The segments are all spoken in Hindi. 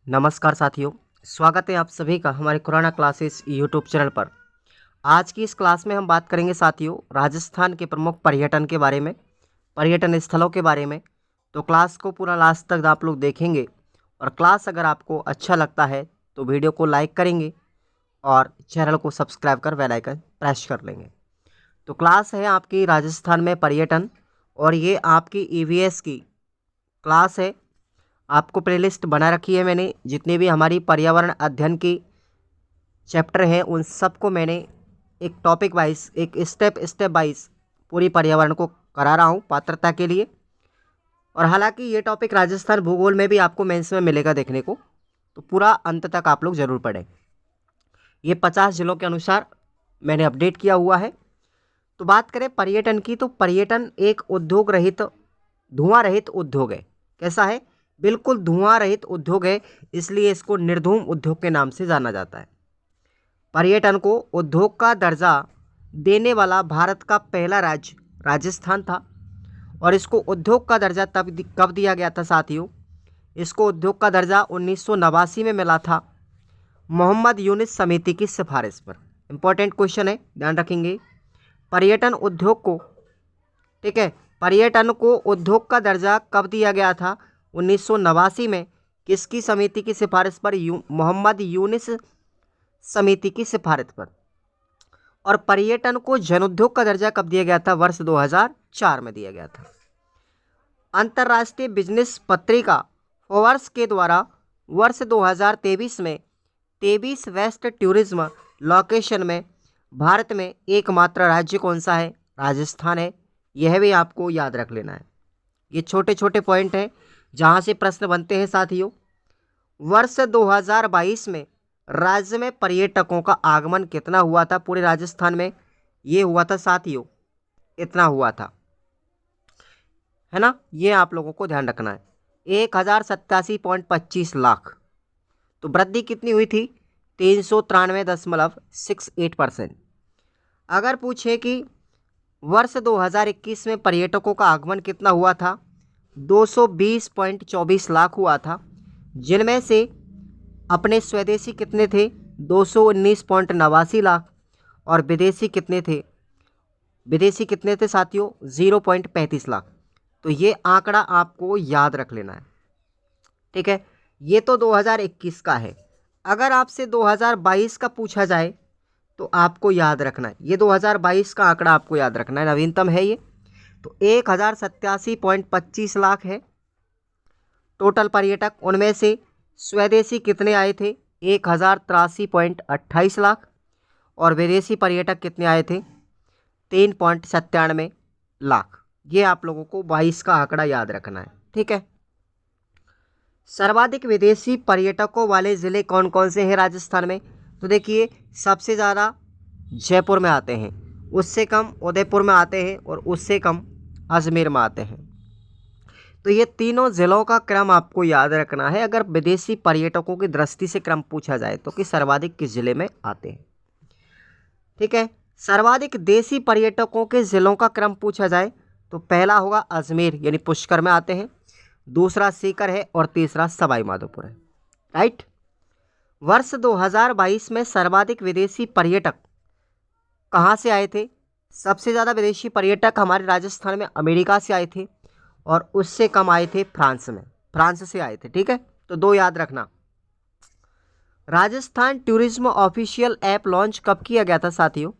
नमस्कार साथियों, स्वागत है आप सभी का हमारे खुराना क्लासेस यूट्यूब चैनल पर। आज की इस क्लास में हम बात करेंगे साथियों राजस्थान के प्रमुख पर्यटन के बारे में, पर्यटन स्थलों के बारे में। तो क्लास को पूरा लास्ट तक आप लोग देखेंगे और क्लास अगर आपको अच्छा लगता है तो वीडियो को लाइक करेंगे और चैनल को सब्सक्राइब कर बेल आइकन प्रेस कर लेंगे। तो क्लास है आपकी राजस्थान में पर्यटन और ये आपकी ईवीएस की क्लास है। आपको प्लेलिस्ट बना रखी है मैंने, जितने भी हमारी पर्यावरण अध्ययन की चैप्टर हैं उन सबको मैंने एक टॉपिक वाइज, एक स्टेप वाइज पूरी पर्यावरण को करा रहा हूँ पात्रता के लिए। और हालांकि ये टॉपिक राजस्थान भूगोल में भी आपको मेंस में मिलेगा देखने को, तो पूरा अंत तक आप लोग ज़रूर पढ़ें। ये 50 जिलों के अनुसार मैंने अपडेट किया हुआ है। तो बात करें पर्यटन की, तो पर्यटन एक उद्योग रहित, धुआं रहित उद्योग है। कैसा है? बिल्कुल धुआं रहित उद्योग है, इसलिए इसको निर्धूम उद्योग के नाम से जाना जाता है। पर्यटन को उद्योग का दर्जा देने वाला भारत का पहला राज्य राजस्थान था। और इसको उद्योग का दर्जा कब दिया गया था साथियों? इसको उद्योग का दर्जा 1989 में मिला था, मोहम्मद यूनिस समिति की सिफारिश पर। इंपॉर्टेंट क्वेश्चन है, ध्यान रखेंगे। पर्यटन उद्योग को, ठीक है, पर्यटन को उद्योग का दर्जा कब दिया गया था? 1989 में। किसकी समिति की सिफारिश पर? मोहम्मद यूनिस समिति की सिफारिश पर। और पर्यटन को जन उद्योग का दर्जा कब दिया गया था? वर्ष 2004 में दिया गया था। अंतर्राष्ट्रीय बिजनेस पत्रिका फोर्ब्स के द्वारा वर्ष 2023 में 23 वेस्ट टूरिज्म लोकेशन में भारत में एकमात्र राज्य कौन सा है? राजस्थान है। यह भी आपको याद रख लेना है। ये छोटे छोटे पॉइंट हैं जहाँ से प्रश्न बनते हैं साथियों। वर्ष 2022 में राज्य में पर्यटकों का आगमन कितना हुआ था पूरे राजस्थान में? ये हुआ था साथियों, इतना हुआ था, है ना। ये आप लोगों को ध्यान रखना है, 1087.25 लाख। तो वृद्धि कितनी हुई थी? 393.68%। अगर पूछे कि वर्ष 2021 में पर्यटकों का आगमन कितना हुआ था? 220.24 लाख हुआ था, जिनमें से अपने स्वदेशी कितने थे? 219.89 लाख। और विदेशी कितने थे? विदेशी कितने थे साथियों? 0.35 लाख। तो ये आंकड़ा आपको याद रख लेना है, ठीक है। ये तो 2021 का है। अगर आपसे 2022 का पूछा जाए तो आपको याद रखना है, ये 2022 का आंकड़ा आपको याद रखना है, नवीनतम है ये। तो 1087.25 लाख है टोटल पर्यटक। उनमें से स्वदेशी कितने आए थे? 1083.28 लाख। और विदेशी पर्यटक कितने आए थे? 3.97 लाख। ये आप लोगों को 22 का आंकड़ा याद रखना है, ठीक है। सर्वाधिक विदेशी पर्यटकों वाले ज़िले कौन कौन से हैं राजस्थान में? तो देखिए, सबसे ज़्यादा जयपुर में आते हैं, उससे कम उदयपुर में आते हैं और उससे कम अजमेर में आते हैं। तो ये तीनों ज़िलों का क्रम आपको याद रखना है अगर विदेशी पर्यटकों की दृष्टि से क्रम पूछा जाए तो, कि सर्वाधिक किस ज़िले में आते हैं, ठीक है। सर्वाधिक देशी पर्यटकों के ज़िलों का क्रम पूछा जाए तो पहला होगा अजमेर, यानी पुष्कर में आते हैं, दूसरा सीकर है और तीसरा सवाई माधोपुर है, राइट। वर्ष 2022 में सर्वाधिक विदेशी पर्यटक कहाँ से आए थे? सबसे ज़्यादा विदेशी पर्यटक हमारे राजस्थान में अमेरिका से आए थे और उससे कम आए थे फ्रांस में, फ्रांस से आए थे, ठीक है। तो दो याद रखना। Rajasthan tourism official app launch कब किया गया था साथियों?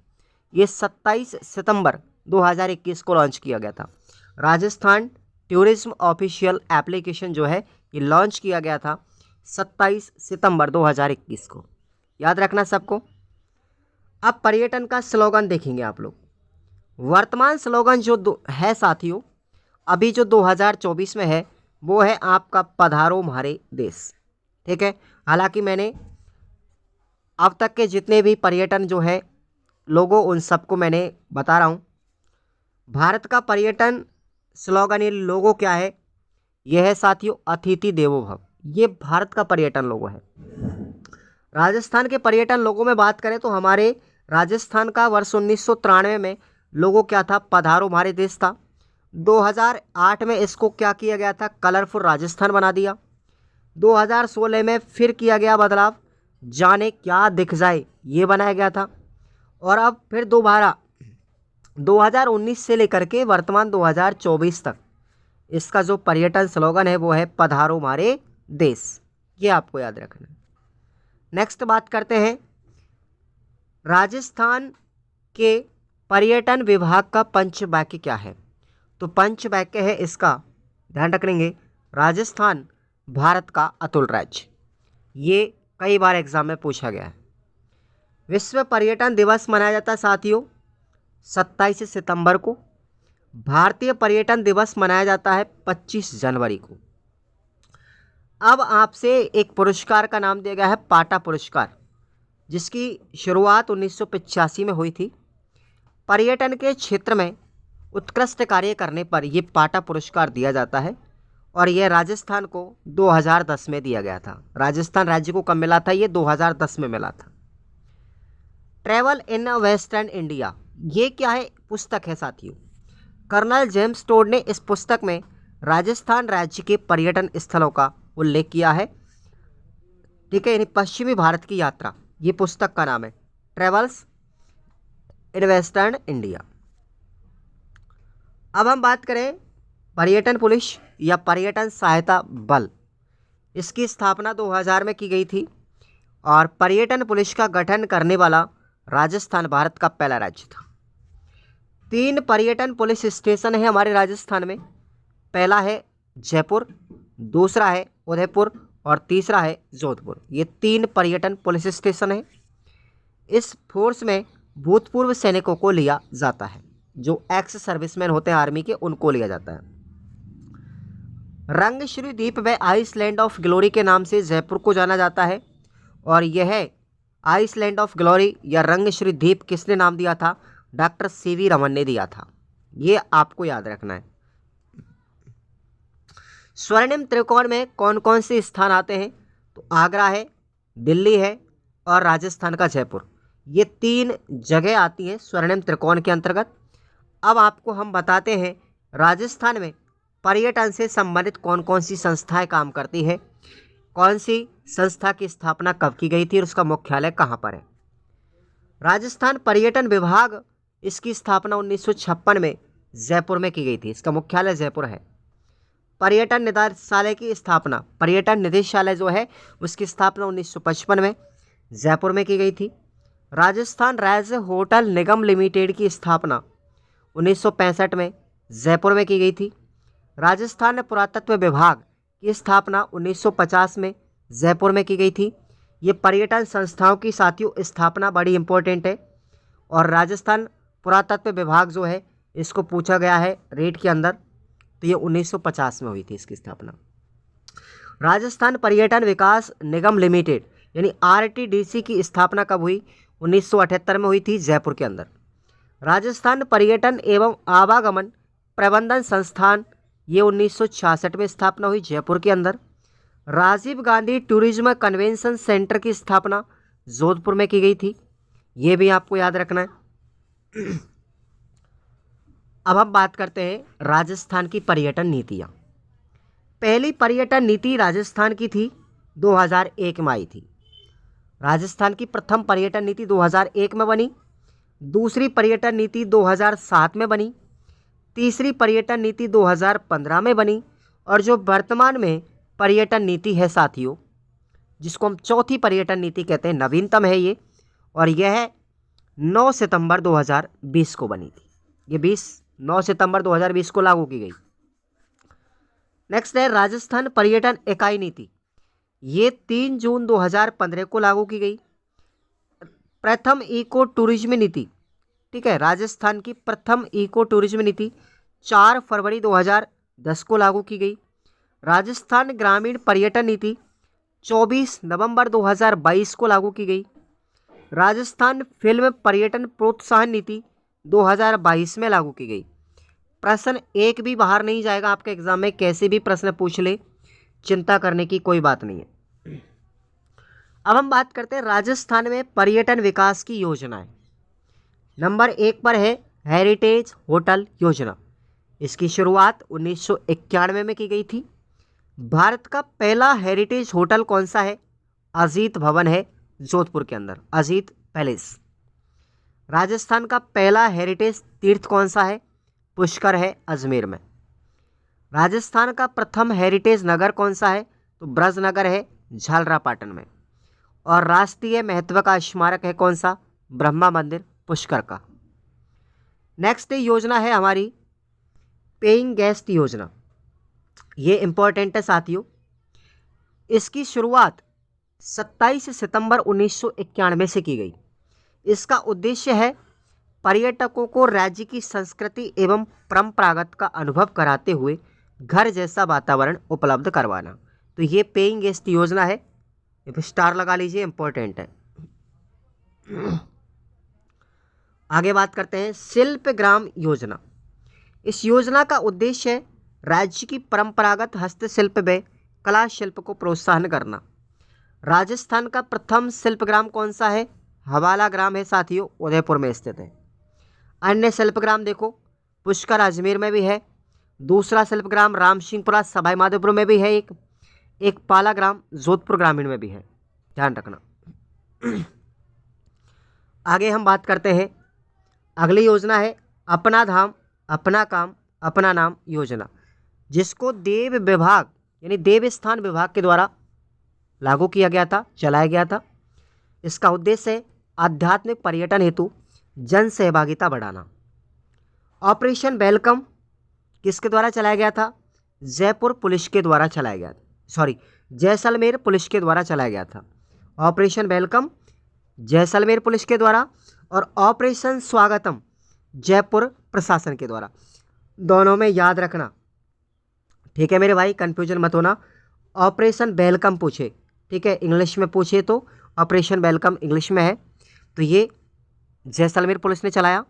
ये 27 सितंबर 2021 को लॉन्च किया गया था। राजस्थान टूरिज्म ऑफिशियल एप्लीकेशन जो है ये लॉन्च किया गया था 27 सितंबर 2021 को, याद रखना सबको। अब पर्यटन का स्लोगन देखेंगे आप लोग। वर्तमान स्लोगन जो है साथियों, अभी जो 2024 में है वो है आपका पधारो हमारे देश, ठीक है। हालांकि मैंने अब तक के जितने भी पर्यटन जो है लोगों, उन सबको मैंने बता रहा हूँ। भारत का पर्यटन स्लोगन, ये लोगो क्या है? यह है साथियों अतिथि देवो भव। ये भारत का पर्यटन लोगो है। राजस्थान के पर्यटन लोगों में बात करें तो हमारे राजस्थान का वर्ष 1993 में लोगो क्या था? पधारो हमारे देश था। 2008 में इसको क्या किया गया था? कलरफुल राजस्थान बना दिया। 2016 में फिर किया गया बदलाव, जाने क्या दिख जाए, ये बनाया गया था। और अब फिर दोबारा 2019 से लेकर के वर्तमान 2024 तक इसका जो पर्यटन स्लोगन है वो है पधारो हमारे देश। ये आपको याद रखना है। नेक्स्ट बात करते हैं राजस्थान के पर्यटन विभाग का पंचवाक्य क्या है। तो पंचवाक्य है इसका, ध्यान रखेंगे, राजस्थान भारत का अतुल राज्य। ये कई बार एग्जाम में पूछा गया है। विश्व पर्यटन दिवस मनाया जाता है साथियों 27 सितंबर को। भारतीय पर्यटन दिवस मनाया जाता है 25 जनवरी को। अब आपसे एक पुरस्कार का नाम दिया गया है पाटा पुरस्कार, जिसकी शुरुआत 1985 में हुई थी। पर्यटन के क्षेत्र में उत्कृष्ट कार्य करने पर यह पाटा पुरस्कार दिया जाता है और यह राजस्थान को 2010 में दिया गया था। राजस्थान राज्य को कब मिला था? ये 2010 में मिला था। ट्रैवल इन वेस्टर्न इंडिया, ये क्या है? पुस्तक है साथियों। कर्नल जेम्स टोड ने इस पुस्तक में राजस्थान राज्य के पर्यटन स्थलों का उल्लेख किया है। ठीक है, यानी पश्चिमी भारत की यात्रा, ये पुस्तक का नाम है ट्रैवल्स इन वेस्टर्न इंडिया। अब हम बात करें पर्यटन पुलिस या पर्यटन सहायता बल। इसकी स्थापना 2000 में की गई थी और पर्यटन पुलिस का गठन करने वाला राजस्थान भारत का पहला राज्य था। 3 पर्यटन पुलिस स्टेशन है हमारे राजस्थान में। पहला है जयपुर, दूसरा है उदयपुर और तीसरा है जोधपुर। ये 3 पर्यटन पुलिस स्टेशन है। इस फोर्स में भूतपूर्व सैनिकों को लिया जाता है, जो एक्स सर्विसमैन होते हैं आर्मी के, उनको लिया जाता है। रंगश्री द्वीप व आइसलैंड ऑफ ग्लोरी के नाम से जयपुर को जाना जाता है और यह आइसलैंड ऑफ ग्लोरी या रंगश्री द्वीप किसने नाम दिया था? डॉक्टर सीवी रमन ने दिया था। ये आपको याद रखना है। स्वर्णिम त्रिकोण में कौन कौन से स्थान आते हैं? तो आगरा है, दिल्ली है और राजस्थान का जयपुर। ये 3 जगह आती हैं स्वर्णिम त्रिकोण के अंतर्गत। अब आपको हम बताते हैं राजस्थान में पर्यटन से संबंधित कौन कौन सी संस्थाएं काम करती है, कौन सी संस्था की स्थापना कब की गई थी और उसका मुख्यालय कहाँ पर है। राजस्थान पर्यटन विभाग, इसकी स्थापना 1956 में जयपुर में की गई थी। इसका मुख्यालय जयपुर है। पर्यटन निदेशालय की स्थापना, पर्यटन निदेशालय जो है उसकी स्थापना 1955 में जयपुर में की गई थी। राजस्थान राज्य होटल निगम लिमिटेड की स्थापना 1965 में जयपुर में की गई थी। राजस्थान पुरातत्व विभाग की स्थापना 1950 में जयपुर में की गई थी। ये पर्यटन संस्थाओं की साथियों स्थापना बड़ी इंपॉर्टेंट है और राजस्थान पुरातत्व विभाग जो है इसको पूछा गया है रेट के अंदर, तो ये 1950 में हुई थी इसकी स्थापना। राजस्थान पर्यटन विकास निगम लिमिटेड यानी आरटीडीसी की स्थापना कब हुई? 1978 में हुई थी जयपुर के अंदर। राजस्थान पर्यटन एवं आवागमन प्रबंधन संस्थान, ये 1966 में स्थापना हुई जयपुर के अंदर। Rajiv Gandhi tourism convention centre की स्थापना जोधपुर में की गई थी। ये भी आपको याद रखना है। अब हम बात करते हैं राजस्थान की पर्यटन नीतियाँ। पहली पर्यटन नीति राजस्थान की थी 2001 में आई थी। राजस्थान की प्रथम पर्यटन नीति 2001 में बनी। दूसरी पर्यटन नीति 2007 में बनी। तीसरी पर्यटन नीति 2015 में बनी और जो वर्तमान में पर्यटन नीति है साथियों, जिसको हम चौथी पर्यटन नीति कहते हैं, नवीनतम है ये, और यह 9 सितंबर 2020 को बनी थी। ये 9 सितंबर 2020 को लागू की गई। नेक्स्ट है राजस्थान पर्यटन इकाई नीति। ये 3 जून 2015 को लागू की गई। प्रथम इको टूरिज्म नीति, ठीक है, राजस्थान की प्रथम इको टूरिज्म नीति 4 फरवरी 2010 को लागू की गई। राजस्थान ग्रामीण पर्यटन नीति 24 नवंबर 2022 को लागू की गई। राजस्थान फिल्म पर्यटन प्रोत्साहन नीति 2022 में लागू की गई। प्रश्न एक भी बाहर नहीं जाएगा आपके एग्जाम में, कैसे भी प्रश्न पूछ ले, चिंता करने की कोई बात नहीं है। अब हम बात करते हैं राजस्थान में पर्यटन विकास की योजनाएं। नंबर 1 पर है हेरिटेज होटल योजना। इसकी शुरुआत 1991 में की गई थी। भारत का पहला हेरिटेज होटल कौन सा है? अजीत भवन है जोधपुर के अंदर, अजीत पैलेस। राजस्थान का पहला हेरिटेज तीर्थ कौन सा है? पुष्कर है अजमेर में। राजस्थान का प्रथम हेरिटेज नगर कौन सा है? तो ब्रजनगर है झालरापाटन में। और राष्ट्रीय महत्व का स्मारक है कौन सा? ब्रह्मा मंदिर पुष्कर का। नेक्स्ट योजना है हमारी पेइंग गेस्ट योजना। ये इंपॉर्टेंट है साथियों। इसकी शुरुआत 27 सितंबर 1991 से की गई। इसका उद्देश्य है पर्यटकों को राज्य की संस्कृति एवं परंपरागत का अनुभव कराते हुए घर जैसा वातावरण उपलब्ध करवाना। तो ये पेइंग गेस्ट योजना है, स्टार लगा लीजिए, इंपॉर्टेंट है। आगे बात करते हैं शिल्प ग्राम योजना। इस योजना का उद्देश्य है राज्य की परंपरागत हस्तशिल्प व कला शिल्प को प्रोत्साहन करना। राजस्थान का प्रथम शिल्प ग्राम कौन सा है? हवाला ग्राम है साथियों, उदयपुर में स्थित है। अन्य शिल्प ग्राम देखो, पुष्कर अजमेर में भी है, दूसरा शिल्प ग्राम राम सिंहपुरा सवाई माधोपुर में भी है, एक पाला ग्राम जोधपुर ग्रामीण में भी है, ध्यान रखना। आगे हम बात करते हैं, अगली योजना है अपना धाम अपना काम अपना नाम योजना, जिसको देव विभाग यानी देवस्थान विभाग के द्वारा लागू किया गया था, चलाया गया था। इसका उद्देश्य है आध्यात्मिक पर्यटन हेतु जन सहभागिता बढ़ाना। ऑपरेशन वेलकम किसके द्वारा चलाया गया था? जयपुर पुलिस के द्वारा चलाया गया था, सॉरी जैसलमेर पुलिस के द्वारा चलाया गया था। ऑपरेशन वेलकम जैसलमेर पुलिस के द्वारा और ऑपरेशन स्वागतम जयपुर प्रशासन के द्वारा। दोनों में याद रखना, ठीक है मेरे भाई, कंफ्यूजन मत होना। ऑपरेशन वेलकम पूछे, ठीक है, इंग्लिश में पूछे तो ऑपरेशन वेलकम इंग्लिश में है, तो ये जैसलमेर पुलिस ने चलाया।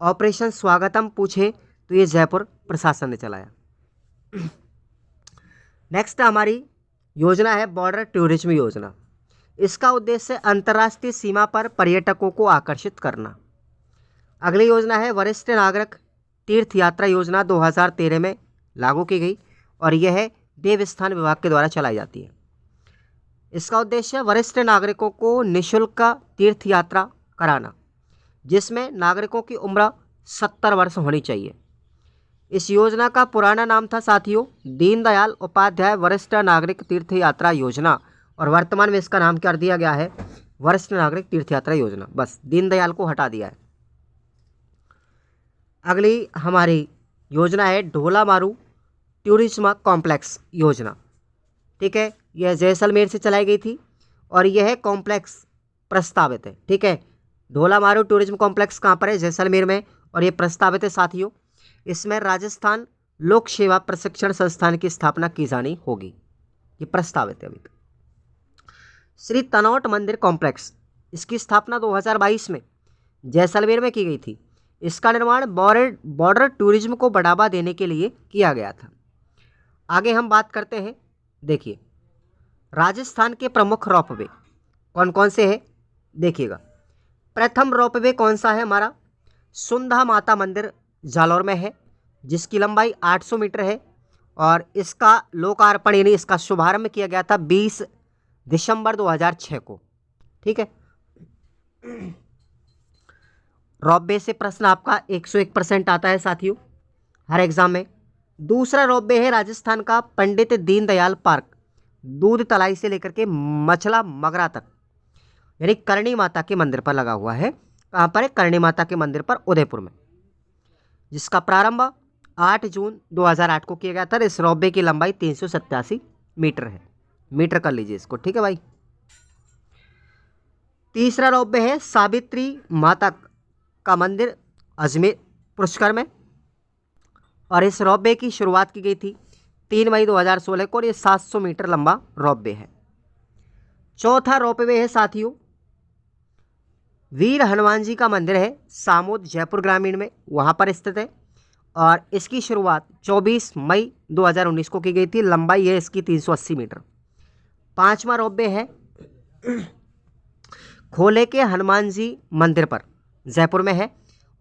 ऑपरेशन स्वागतम पूछे तो ये जयपुर प्रशासन ने चलाया। नेक्स्ट हमारी योजना है बॉर्डर टूरिज्म योजना। इसका उद्देश्य अंतर्राष्ट्रीय सीमा पर पर्यटकों को आकर्षित करना। अगली योजना है वरिष्ठ नागरिक तीर्थ यात्रा योजना, 2013 में लागू की गई और यह है देवस्थान विभाग के द्वारा चलाई जाती है। इसका उद्देश्य वरिष्ठ नागरिकों को निःशुल्क तीर्थ यात्रा कराना, जिसमें नागरिकों की उम्र 70 वर्ष होनी चाहिए। इस योजना का पुराना नाम था साथियों दीनदयाल उपाध्याय वरिष्ठ नागरिक तीर्थ यात्रा योजना, और वर्तमान में इसका नाम क्या दिया गया है? वरिष्ठ नागरिक तीर्थ यात्रा योजना। बस दीनदयाल को हटा दिया है। अगली हमारी योजना है ढोला मारू टूरिज्म कॉम्प्लेक्स योजना, ठीक है, यह जैसलमेर से चलाई गई थी और यह कॉम्प्लेक्स प्रस्तावित है, ठीक है। ढोला मारू टूरिज्म कॉम्प्लेक्स कहाँ पर है? जैसलमेर में, और ये प्रस्तावित है साथियों। इसमें राजस्थान लोक सेवा प्रशिक्षण संस्थान की स्थापना की जानी होगी, ये प्रस्तावित है अभी तक। श्री तनौट मंदिर कॉम्प्लेक्स, इसकी स्थापना 2022 में जैसलमेर में की गई थी। इसका निर्माण बॉर्डर टूरिज्म को बढ़ावा देने के लिए किया गया था। आगे हम बात करते हैं, देखिए राजस्थान के प्रमुख रोपवे कौन कौन से हैं, देखिएगा। प्रथम रोपवे कौन सा है हमारा? सुंधा माता मंदिर जालौर में है, जिसकी लंबाई 800 मीटर है और इसका लोकार्पण यानी इसका शुभारंभ किया गया था 20 दिसंबर 2006 को, ठीक है। रोपवे से प्रश्न आपका 101% आता है साथियों हर एग्जाम में। दूसरा रोपवे है राजस्थान का पंडित दीनदयाल पार्क, दूध तलाई से लेकर के मछला मगरा तक, यानी करणी माता के मंदिर पर लगा हुआ है। कहाँ पर है? करणी माता के मंदिर पर उदयपुर में, जिसका प्रारंभ 8 जून 2008 को किया गया था। इस रोपवे की लंबाई 387 मीटर है, मीटर कर लीजिए इसको, ठीक है भाई। तीसरा रोपवे है सावित्री माता का मंदिर अजमेर पुष्कर में, और इस रोपवे की शुरुआत की गई थी 3 मई 2016 को और ये 700 मीटर लंबा रोपवे है। चौथा रोपवे है साथियों वीर हनुमान जी का मंदिर है सामोद जयपुर ग्रामीण में, वहाँ पर स्थित है और इसकी शुरुआत 24 मई 2019 को की गई थी। लंबाई है इसकी 380 मीटर। पांचवा रोपवे है खोले के हनुमान जी मंदिर पर जयपुर में है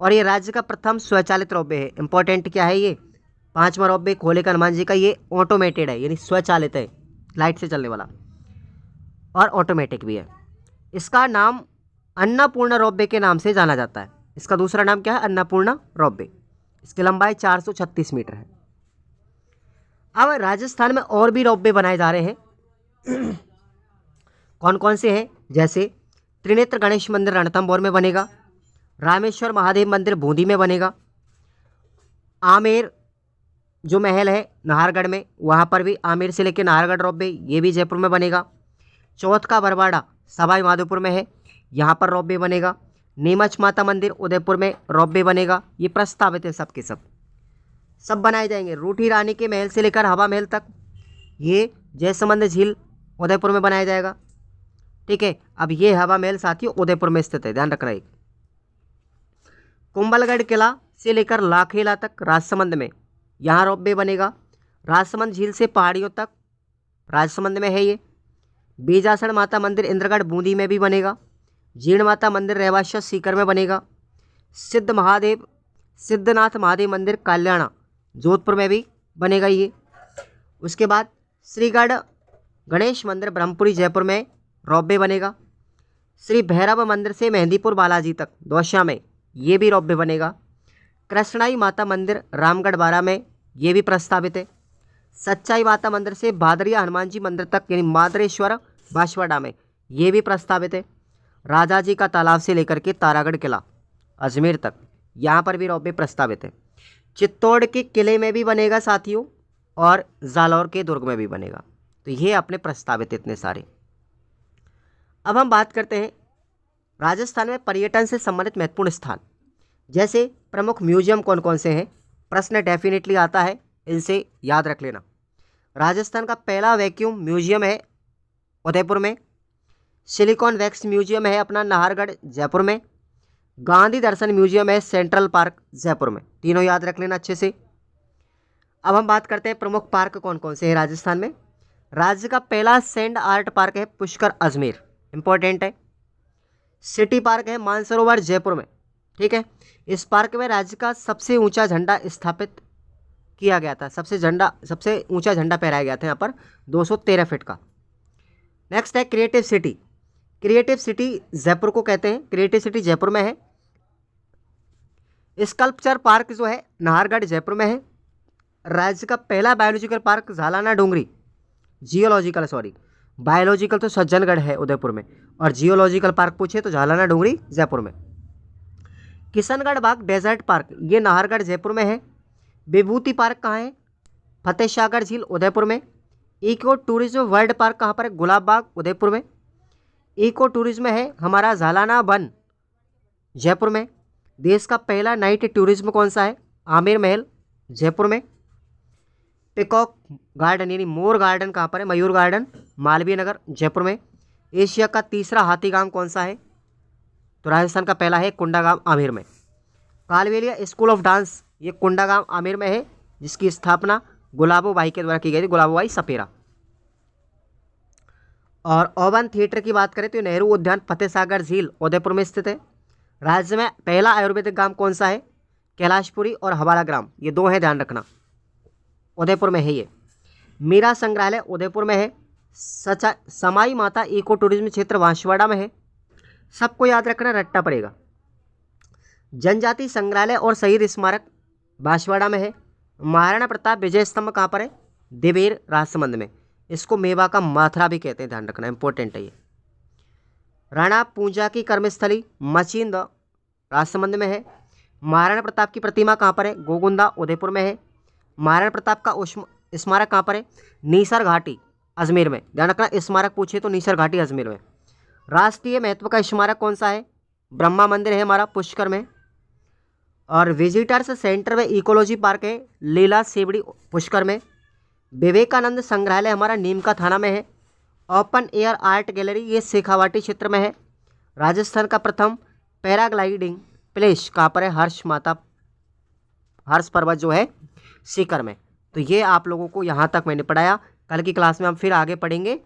और ये राज्य का प्रथम स्वचालित रोपवे है। इंपॉर्टेंट क्या है ये? 5वां रॉपवे खोले का हनुमान जी का, ये ऑटोमेटेड है यानी स्वचालित है, लाइट से चलने वाला और ऑटोमेटिक भी है। इसका नाम अन्नपूर्णा रॉपवे के नाम से जाना जाता है। इसका दूसरा नाम क्या है? अन्नपूर्णा रॉपवे। इसकी लंबाई 436 मीटर है। अब राजस्थान में और भी रॉपवे बनाए जा रहे हैं। कौन कौन से हैं? जैसे त्रिनेत्र गणेश मंदिर रणथंभौर में बनेगा, रामेश्वर महादेव मंदिर बूंदी में बनेगा, आमेर जो महल है नाहरगढ़ में, वहाँ पर भी आमेर से लेकर नाहरगढ़ रॉपवे, ये भी जयपुर में बनेगा। चौथ का बरवाड़ा सवाई माधोपुर में है, यहाँ पर रॉपवे बनेगा। नीमच माता मंदिर उदयपुर में रॉपवे बनेगा। ये प्रस्तावित है, सब के सब बनाए जाएंगे। रूठी रानी के महल से लेकर हवा महल तक, ये जयसमंद झील उदयपुर में बनाया जाएगा। ठीक है, अब ये हवा महल साथियों उदयपुर में स्थित है, ध्यान रखना। एक कुंभलगढ़ किला से लेकर लाखेला तक राजसमंद में, यहाँ रॉपवे बनेगा। राजसमंद झील से पहाड़ियों तक राजसमंद में है ये। बीजासण माता मंदिर इंद्रगढ़ बूंदी में भी बनेगा। जीर्ण माता मंदिर रेवाशा सीकर में बनेगा। सिद्धनाथ महादेव मंदिर कल्याणा जोधपुर में भी बनेगा ये। उसके बाद श्रीगढ़ गणेश मंदिर ब्रह्मपुरी जयपुर में रॉपवे बनेगा। श्री भैरव मंदिर से मेहंदीपुर बालाजी तक दौसा में ये भी रॉपवे बनेगा। कृष्णाई माता मंदिर रामगढ़ बारा में ये भी प्रस्तावित है। सच्चाई माता मंदिर से भादरिया हनुमान जी मंदिर तक यानी मादरेश्वर बांसवाड़ा में ये भी प्रस्तावित है। राजा जी का तालाब से लेकर के तारागढ़ किला अजमेर तक, यहाँ पर भी रॉपवे प्रस्तावित है। चित्तौड़ के किले में भी बनेगा साथियों, और जालौर के दुर्ग में भी बनेगा। तो ये अपने प्रस्तावित इतने सारे। अब हम बात करते हैं राजस्थान में पर्यटन से संबंधित महत्वपूर्ण स्थान। जैसे प्रमुख म्यूजियम कौन कौन से हैं, प्रश्न डेफिनेटली आता है, इनसे याद रख लेना। राजस्थान का पहला वैक्यूम म्यूजियम है उदयपुर में। सिलिकॉन वैक्स म्यूजियम है अपना नाहरगढ़ जयपुर में। गांधी दर्शन म्यूजियम है सेंट्रल पार्क जयपुर में। तीनों याद रख लेना अच्छे से। अब हम बात करते हैं प्रमुख पार्क कौन कौन से हैं राजस्थान में। राज्य का पहला सैंड आर्ट पार्क है पुष्कर अजमेर, इंपॉर्टेंट है। सिटी पार्क है मानसरोवर जयपुर में। ठीक है, इस पार्क में राज्य का सबसे ऊंचा झंडा स्थापित किया गया था, सबसे ऊंचा झंडा फहराया गया था यहाँ पर 213 फीट का। नेक्स्ट है creative city. Creative city Jaipur को कहते हैं, क्रिएटिव सिटी जयपुर में है। स्कल्पचर पार्क जो है नाहरगढ़ जयपुर में है। राज्य का पहला बायोलॉजिकल पार्क झालाना डोंगरी, बायोलॉजिकल तो सज्जनगढ़ है उदयपुर में, और जियोलॉजिकल पार्क पूछे तो झालाना डोंगरी जयपुर में। किशनगढ़ बाग डेजर्ट पार्क ये नाहरगढ़ जयपुर में है। विभूति पार्क कहाँ है? फतेह सागर झील उदयपुर में। इको टूरिज्म वर्ल्ड पार्क कहाँ पर है? गुलाब बाग उदयपुर में। इको टूरिज्म है हमारा झालाना वन जयपुर में। देश का पहला नाइट टूरिज्म कौन सा है? आमेर महल जयपुर में। पिकॉक गार्डन यानी मोर गार्डन कहाँ पर है? मयूर गार्डन मालवीय नगर जयपुर में। एशिया का तीसरा हाथीगाम कौन सा है? तो राजस्थान का पहला है कुंडागाम आमेर में। कालबेलिया स्कूल ऑफ डांस ये कुंडागाम आमेर में है, जिसकी स्थापना गुलाबो बाई के द्वारा की गई थी, गुलाबो बाई सपेरा। और ओवन थिएटर की बात करें तो नेहरू उद्यान फतेह सागर झील उदयपुर में स्थित है। राज्य में पहला आयुर्वेदिक ग्राम कौन सा है? कैलाशपुरी और हवाला ग्राम, ये दो हैं, ध्यान रखना, उदयपुर में है ये। मीरा संग्रहालय उदयपुर में है। समाई माता इको टूरिज्म क्षेत्र बांसवाड़ा में है। सबको याद रखना, रट्टा पड़ेगा। जनजाति संग्रहालय और शहीद स्मारक बांसवाड़ा में है। महाराणा प्रताप विजय स्तंभ कहाँ पर है? देवेर राजसमंद में। इसको मेवा का माथरा भी कहते हैं, ध्यान रखना, इंपॉर्टेंट है ये। राणा पूंजा की कर्मस्थली मचिंद राजसमंद में है। महाराणा प्रताप की प्रतिमा कहाँ पर है? गोगुंदा उदयपुर में है। महाराणा प्रताप का स्मारक कहाँ पर है? नीसर घाटी अजमेर में, ध्यान रखना, स्मारक पूछे तो नीसर घाटी अजमेर में। राष्ट्रीय महत्व का स्मारक कौन सा है? ब्रह्मा मंदिर है हमारा पुष्कर में। और विजिटर्स सेंटर में इकोलॉजी पार्क है लीला सेवड़ी पुष्कर में। विवेकानंद संग्रहालय हमारा नीमका थाना में है। ओपन एयर आर्ट गैलरी ये शेखावाटी क्षेत्र में है। राजस्थान का प्रथम पैराग्लाइडिंग प्लेस कहाँ पर है? हर्ष पर्वत जो है सीकर में। तो ये आप लोगों को यहाँ तक मैंने पढ़ाया। कल की क्लास में हम फिर आगे पढ़ेंगे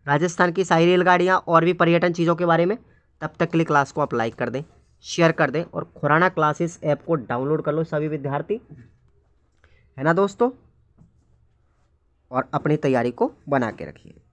राजस्थान की सारी रेलगाड़ियाँ और भी पर्यटन चीज़ों के बारे में। तब तक के लिए क्लास को आप लाइक कर दें, शेयर कर दें, और खुराना क्लासेस ऐप को डाउनलोड कर लो सभी विद्यार्थी। है ना दोस्तों। और अपनी तैयारी को बना के रखिए।